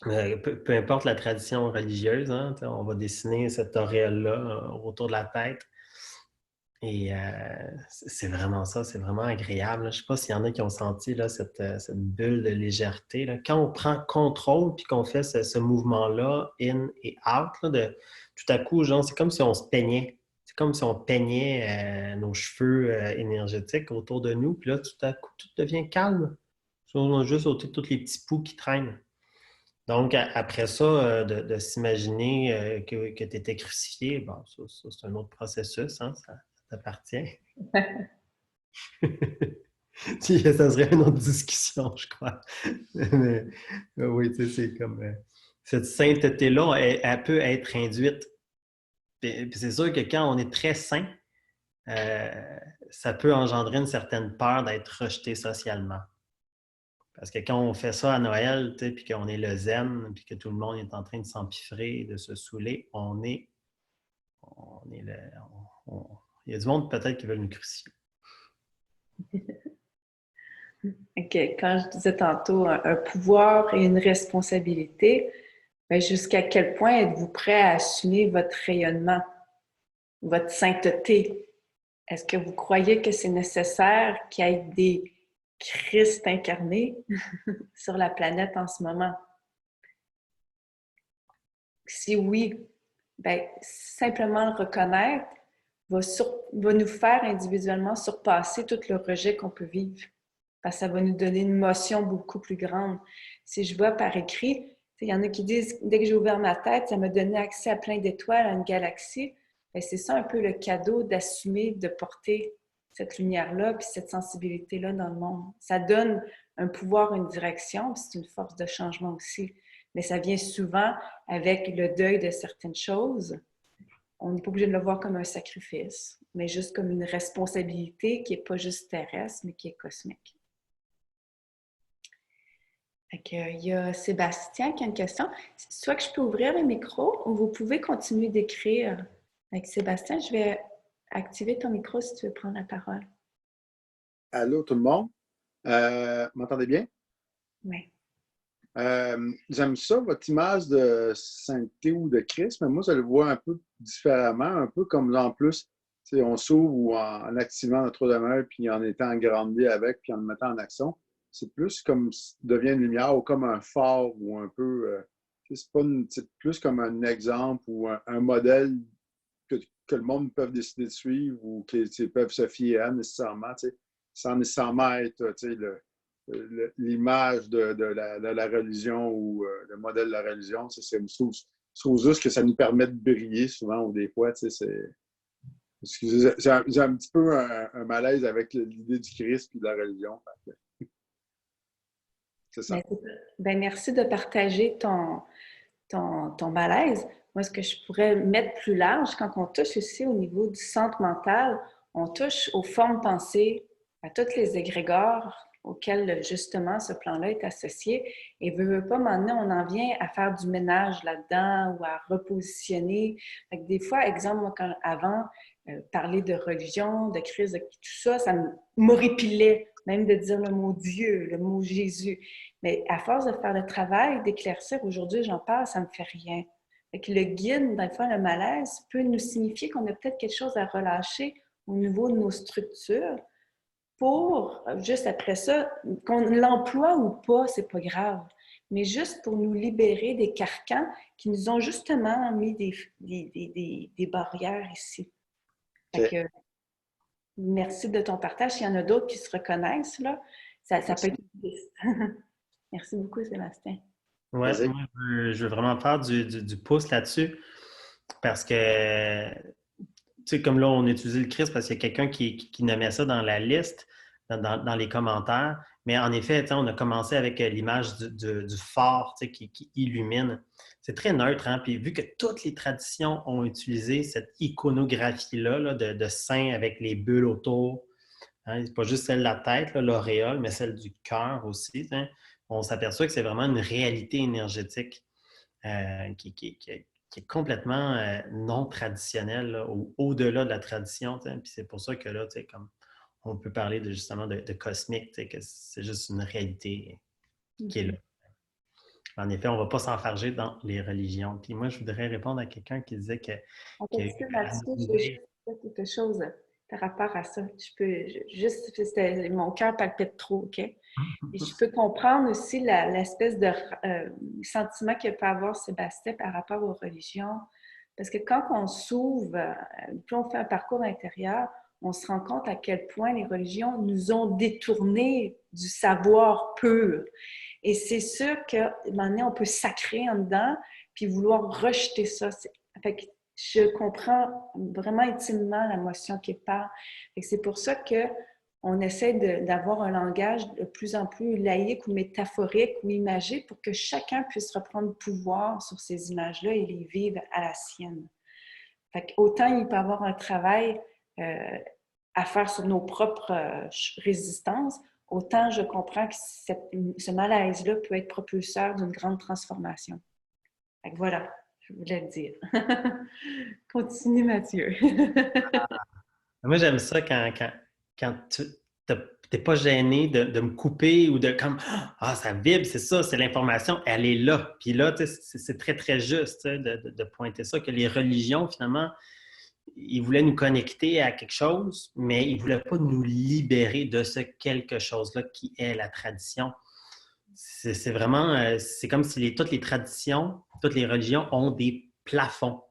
Speaker 2: Peu importe la tradition religieuse, hein, on va dessiner cette auréole-là autour de la tête. Et c'est vraiment ça, c'est vraiment agréable. Je ne sais pas s'il y en a qui ont senti là, cette bulle de légèreté. Là. Quand on prend contrôle puis qu'on fait ce mouvement-là, in et out, là, tout à coup, genre, c'est comme si on se peignait. C'est comme si on peignait nos cheveux énergétiques autour de nous. Puis là, tout à coup, tout devient calme. On a juste ôté tous les petits poux qui traînent. Donc, après ça, de s'imaginer que tu étais crucifié, bon, ça c'est un autre processus, hein, ça t'appartient. Ça serait une autre discussion, je crois. Mais oui, tu sais, c'est comme cette sainteté-là, elle peut être induite. Puis c'est sûr que quand on est très saint, ça peut engendrer une certaine peur d'être rejeté socialement. Parce que quand on fait ça à Noël, puis qu'on est le zen, puis que tout le monde est en train de s'empiffrer, de se saouler, il y a du monde peut-être qui veulent nous crucifier.
Speaker 1: Okay. Quand je disais tantôt un pouvoir et une responsabilité, bien, jusqu'à quel point êtes-vous prêt à assumer votre rayonnement, votre sainteté? Est-ce que vous croyez que c'est nécessaire qu'il y ait des Christ incarnés sur la planète en ce moment? Si oui, bien, simplement le reconnaître va nous faire individuellement surpasser tout le rejet qu'on peut vivre. Parce que ça va nous donner une motion beaucoup plus grande. Si je vois par écrit, il y en a qui disent, dès que j'ai ouvert ma tête, ça m'a donné accès à plein d'étoiles, à une galaxie. Bien, c'est ça un peu le cadeau d'assumer, de porter cette lumière-là, puis cette sensibilité-là dans le monde. Ça donne un pouvoir, une direction, puis c'est une force de changement aussi. Mais ça vient souvent avec le deuil de certaines choses. On n'est pas obligé de le voir comme un sacrifice, mais juste comme une responsabilité qui n'est pas juste terrestre, mais qui est cosmique. Il y a Sébastien qui a une question. Soit que je peux ouvrir le micro ou vous pouvez continuer d'écrire. Avec Sébastien, je vais activer ton micro si tu veux prendre la parole.
Speaker 3: Allô tout le monde. M'entendez bien?
Speaker 1: Oui.
Speaker 3: J'aime ça, votre image de sainteté ou de Christ, mais moi, je le vois un peu différemment, un peu comme en plus, on s'ouvre ou en activant notre demeure, puis en étant grandi avec, puis en le mettant en action. C'est plus comme devient une lumière ou comme un phare ou un peu. C'est plus comme un exemple ou un modèle que le monde peut décider de suivre ou qu'ils peuvent se fier à nécessairement, sans nécessairement être l'image de la religion ou le modèle de la religion. Je trouve juste que ça nous permet de briller souvent ou des fois. J'ai un petit peu un malaise avec l'idée du Christ et de la religion. C'est ça.
Speaker 1: Ben, merci de partager ton malaise. Moi, ce que je pourrais mettre plus large, quand on touche aussi au niveau du centre mental, on touche aux formes pensées, à tous les égrégores auxquels justement ce plan-là est associé. Et veut pas, maintenant, on en vient à faire du ménage là-dedans ou à repositionner. Fait que des fois, exemple, moi, avant, parler de religion, de crise, de tout ça, ça m'horripilait, même de dire le mot Dieu, le mot Jésus. Mais à force de faire le travail, d'éclaircir, aujourd'hui, j'en parle, ça ne me fait rien. Fait que le guide, des fois, le malaise, peut nous signifier qu'on a peut-être quelque chose à relâcher au niveau de nos structures pour, juste après ça, qu'on l'emploie ou pas, c'est pas grave. Mais juste pour nous libérer des carcans qui nous ont justement mis des barrières ici. Fait que, merci de ton partage. S'il y en a d'autres qui se reconnaissent, là, ça peut être triste. Merci beaucoup, Sébastien.
Speaker 2: Oui, moi, je veux vraiment faire du pouce là-dessus parce que sais, comme là, on utilisait le Christ parce qu'il y a quelqu'un qui nommait ça dans la liste, dans les commentaires. Mais en effet, on a commencé avec l'image du phare qui illumine. C'est très neutre, hein? Puis vu que toutes les traditions ont utilisé cette iconographie-là là, de saint avec les bulles autour, hein? C'est pas juste celle de la tête, l'auréole, mais celle du cœur aussi. Hein? On s'aperçoit que c'est vraiment une réalité énergétique qui est complètement non traditionnelle, là, ou au-delà de la tradition. Puis c'est pour ça que là, comme on peut parler justement de cosmique, que c'est juste une réalité qui est là. En effet, on ne va pas s'enfarger dans les religions. Puis moi, je voudrais répondre à quelqu'un qui disait que...
Speaker 1: Attends un petit peu, Mathieu, je veux juste dire quelque chose par rapport à ça. Je peux juste, mon cœur palpite trop, OK? Et je peux comprendre aussi l'espèce de sentiment que peut avoir Sébastien par rapport aux religions. Parce que quand on s'ouvre, puis on fait un parcours intérieur, on se rend compte à quel point les religions nous ont détournés du savoir pur. Et c'est sûr qu'à un moment donné, on peut sacrer en dedans puis vouloir rejeter ça. Fait que je comprends vraiment intimement l'émotion qui part. C'est pour ça qu'on essaie d'avoir un langage de plus en plus laïque ou métaphorique ou imagé pour que chacun puisse reprendre pouvoir sur ces images-là et les vivre à la sienne. Fait qu'autant il peut y avoir un travail à faire sur nos propres résistances, autant je comprends que ce malaise-là peut être propulseur d'une grande transformation. Fait que voilà, je voulais le dire. Continue, Mathieu.
Speaker 2: Moi, j'aime ça quand tu n'es pas gêné de me couper ou de comme ah, ça vibre, c'est ça, c'est l'information, elle est là. Puis là, c'est très, très juste de pointer ça, que les religions, finalement, ils voulaient nous connecter à quelque chose, mais ils ne voulaient pas nous libérer de ce quelque chose-là qui est la tradition. C'est vraiment, c'est comme si toutes les traditions, toutes les religions ont des plafonds.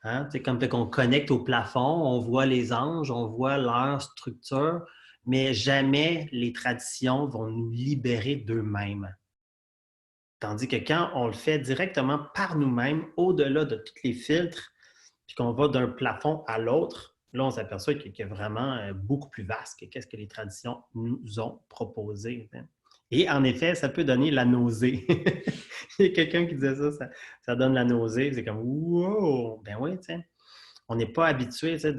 Speaker 2: Hein? C'est comme qu'on connecte au plafond, on voit les anges, on voit leur structure, mais jamais les traditions vont nous libérer d'eux-mêmes. Tandis que quand on le fait directement par nous-mêmes, au-delà de tous les filtres, puis qu'on va d'un plafond à l'autre, là, on s'aperçoit qu'il y a vraiment beaucoup plus vaste que qu'est-ce que les traditions nous ont proposé. Hein. Et en effet, ça peut donner la nausée. Il y a quelqu'un qui disait ça donne la nausée. C'est comme, wow! Ben oui, tu sais. On n'est pas habitué, tu sais,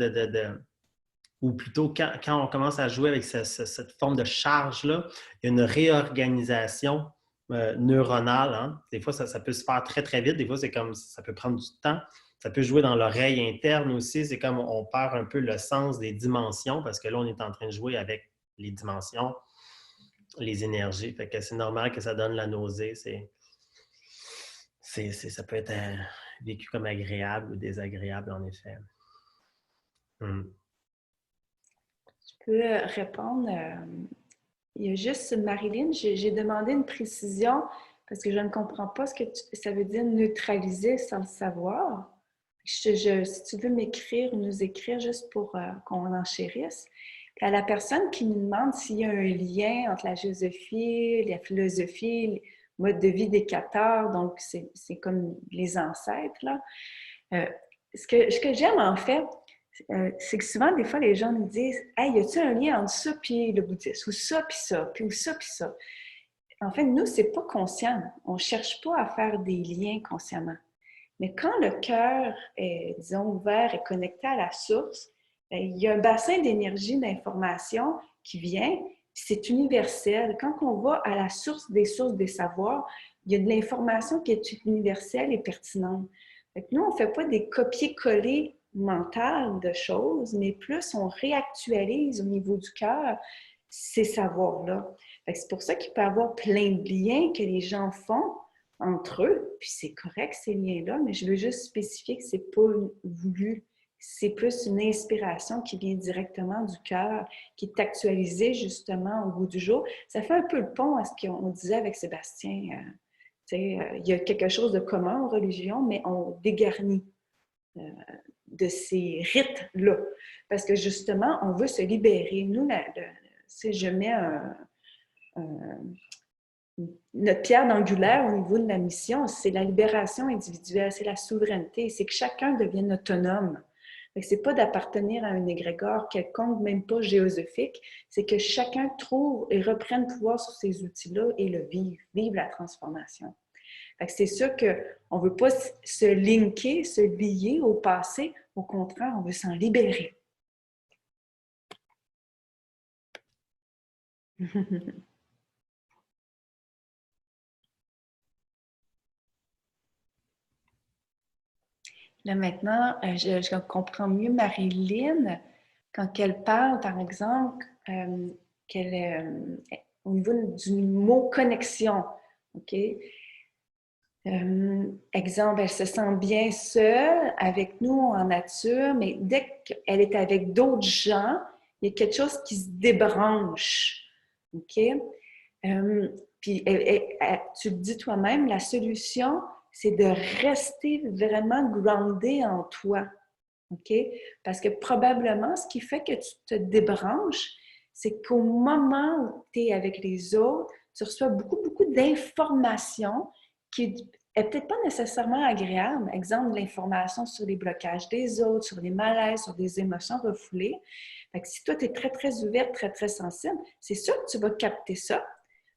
Speaker 2: ou plutôt quand on commence à jouer avec cette forme de charge-là, il y a une réorganisation neuronale. Hein. Des fois, ça peut se faire très, très vite. Des fois, c'est comme ça peut prendre du temps. Ça peut jouer dans l'oreille interne aussi. C'est comme on perd un peu le sens des dimensions parce que là, on est en train de jouer avec les dimensions, les énergies. Fait que c'est normal que ça donne la nausée. Ça peut être vécu comme agréable ou désagréable, en effet.
Speaker 1: Je peux répondre. Il y a juste Marilyn, j'ai demandé une précision parce que je ne comprends pas ce que ça veut dire neutraliser sans le savoir. Si tu veux m'écrire ou nous écrire juste pour qu'on enchérisse. Puis à la personne qui nous demande s'il y a un lien entre la géosophie, la philosophie, le mode de vie des Cathars, donc c'est comme les ancêtres, là. Ce que j'aime en fait, c'est que souvent, des fois, les gens nous disent « Hey, y a-t-il un lien entre ça puis le bouddhisme? Ou ça puis ça, puis ou ça puis ça? » En fait, nous, c'est pas conscient. On ne cherche pas à faire des liens consciemment. Mais quand le cœur est, disons, ouvert et connecté à la source, il y a un bassin d'énergie, d'information qui vient, c'est universel. Quand on va à la source des savoirs, il y a de l'information qui est universelle et pertinente. Fait que nous, on ne fait pas des copier-coller mentales de choses, mais plus on réactualise au niveau du cœur ces savoirs-là. C'est pour ça qu'il peut y avoir plein de liens que les gens font entre eux, puis c'est correct ces liens-là, mais je veux juste spécifier que c'est pas voulu. C'est plus une inspiration qui vient directement du cœur, qui est actualisée justement au bout du jour. Ça fait un peu le pont à ce qu'on disait avec Sébastien. Il y a quelque chose de commun aux religions, mais on dégarnit de ces rites-là. Parce que justement, on veut se libérer. Nous, je mets notre pierre d'angulaire au niveau de la mission, c'est la libération individuelle, c'est la souveraineté, c'est que chacun devienne autonome C'est pas d'appartenir à un égrégore quelconque, même pas géosophique, c'est que chacun trouve et reprenne pouvoir sur ces outils-là et le vive la transformation. C'est sûr qu'on ne veut pas se linker, se lier au passé, au contraire, on veut s'en libérer. Là maintenant, je comprends mieux Marilyn quand elle parle, par exemple, au niveau du mot connexion, OK? Exemple, elle se sent bien seule avec nous en nature, mais dès qu'elle est avec d'autres gens, il y a quelque chose qui se débranche. OK? Puis, tu le dis toi-même, la solution, c'est de rester vraiment groundé en toi. OK? Parce que probablement, ce qui fait que tu te débranches, c'est qu'au moment où tu es avec les autres, tu reçois beaucoup, beaucoup d'informations qui n'est peut-être pas nécessairement agréable. Exemple, de l'information sur les blocages des autres, sur les malaises, sur des émotions refoulées. Fait que si toi, tu es très, très ouverte, très, très sensible, c'est sûr que tu vas capter ça,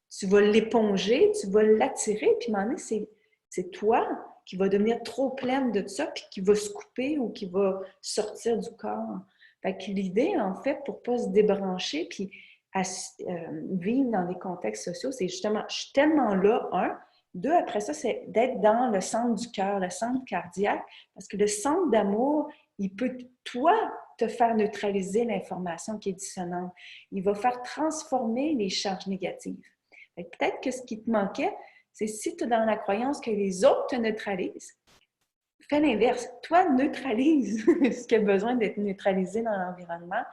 Speaker 1: tu vas l'éponger, tu vas l'attirer, puis à un moment donné, c'est toi qui va devenir trop pleine de ça, puis qui va se couper ou qui va sortir du corps. Fait que l'idée, en fait, pour ne pas se débrancher, puis vivre dans des contextes sociaux, c'est justement, je suis tellement là, un. Deux, après ça, c'est d'être dans le centre du cœur, le centre cardiaque, parce que le centre d'amour, il peut, toi, te faire neutraliser l'information qui est dissonante. Il va faire transformer les charges négatives. Peut-être que ce qui te manquait, c'est si tu es dans la croyance que les autres te neutralisent, fais l'inverse. Toi, neutralise ce qui a besoin d'être neutralisé dans l'environnement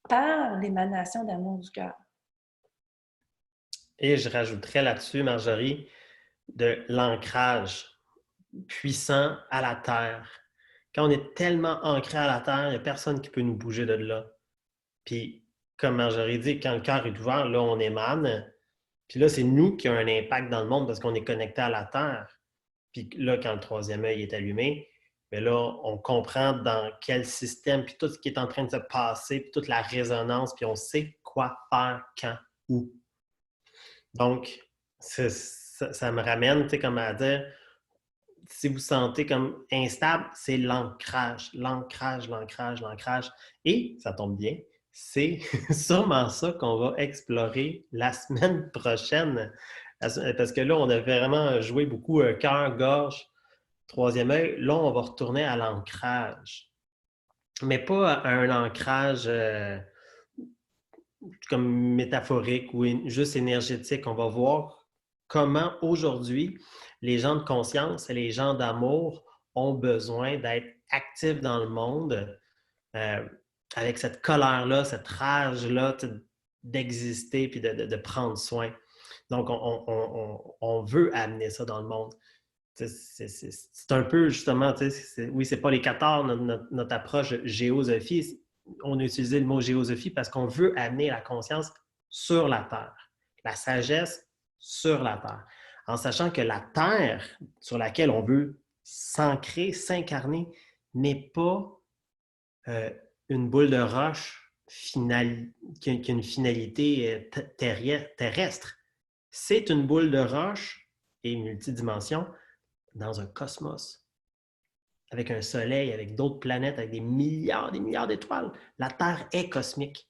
Speaker 1: par l'émanation d'amour du cœur.
Speaker 2: Et je rajouterais là-dessus, Marjorie, de l'ancrage puissant à la terre. Quand on est tellement ancré à la terre, il n'y a personne qui peut nous bouger de là. Puis, comme Marjorie dit, quand le cœur est ouvert, là, on émane. Puis là, c'est nous qui avons un impact dans le monde parce qu'on est connecté à la terre. Puis là, quand le troisième œil est allumé, bien là, on comprend dans quel système, puis tout ce qui est en train de se passer, puis toute la résonance, puis on sait quoi faire, quand, où. Donc, ça me ramène, tu sais, comme à dire, si vous sentez comme instable, c'est l'ancrage, l'ancrage, l'ancrage, l'ancrage. Et, ça tombe bien, c'est sûrement ça qu'on va explorer la semaine prochaine. Parce que là, on a vraiment joué beaucoup cœur, gorge, troisième œil. Là, on va retourner à l'ancrage. Mais pas à un ancrage comme métaphorique ou juste énergétique. On va voir comment aujourd'hui les gens de conscience et les gens d'amour ont besoin d'être actifs dans le monde avec cette colère-là, cette rage-là d'exister puis de prendre soin. Donc, on veut amener ça dans le monde. C'est un peu justement, oui, c'est pas les cathares, notre approche géosophie. On a utilisé le mot géosophie parce qu'on veut amener la conscience sur la Terre, la sagesse sur la Terre, en sachant que la Terre sur laquelle on veut s'ancrer, s'incarner, n'est pas une boule de roche qui a une finalité terrestre. C'est une boule de roche et multidimension dans un cosmos, avec un soleil, avec d'autres planètes, avec des milliards d'étoiles. La Terre est cosmique.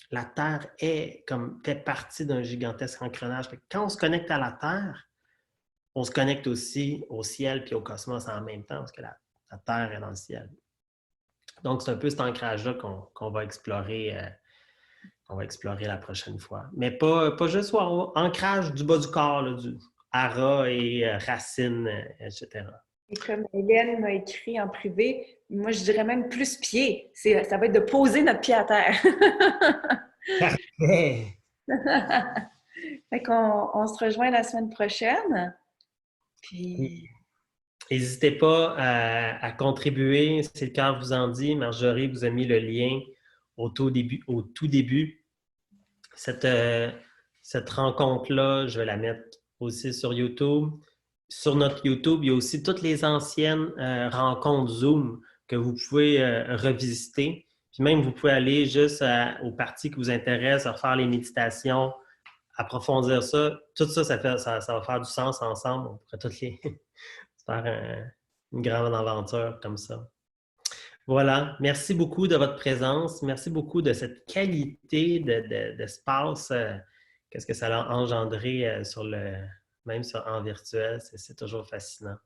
Speaker 2: La Terre fait partie d'un gigantesque engrenage. Quand on se connecte à la Terre, on se connecte aussi au ciel et au cosmos en même temps, parce que la Terre est dans le ciel. Donc, c'est un peu cet ancrage-là qu'on va explorer la prochaine fois. Mais pas juste ancrage du bas du corps, là, du hara et racines, etc.
Speaker 1: Et comme Hélène m'a écrit en privé, moi je dirais même plus pied. Ça va être de poser notre pied à terre.
Speaker 2: Parfait!
Speaker 1: Fait qu'on se rejoint la semaine prochaine. Puis...
Speaker 2: N'hésitez pas à contribuer, si le cœur vous en dit. Marjorie vous a mis le lien au tout début. Cette rencontre-là, je vais la mettre aussi sur YouTube. Sur notre YouTube, il y a aussi toutes les anciennes rencontres Zoom que vous pouvez revisiter. Puis même, vous pouvez aller juste aux parties qui vous intéressent, refaire les méditations, approfondir ça. Tout ça, ça va faire du sens ensemble. On pourrait toutes les faire une grande aventure comme ça. Voilà. Merci beaucoup de votre présence. Merci beaucoup de cette qualité d'espace. Qu'est-ce que ça a engendré même en virtuel. C'est toujours fascinant.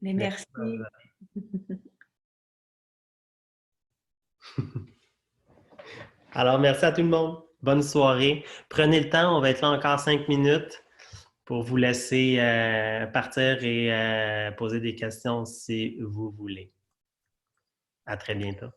Speaker 1: Mais merci.
Speaker 2: Alors, merci à tout le monde. Bonne soirée. Prenez le temps. On va être là encore 5 minutes pour vous laisser partir et poser des questions si vous voulez. À très bientôt.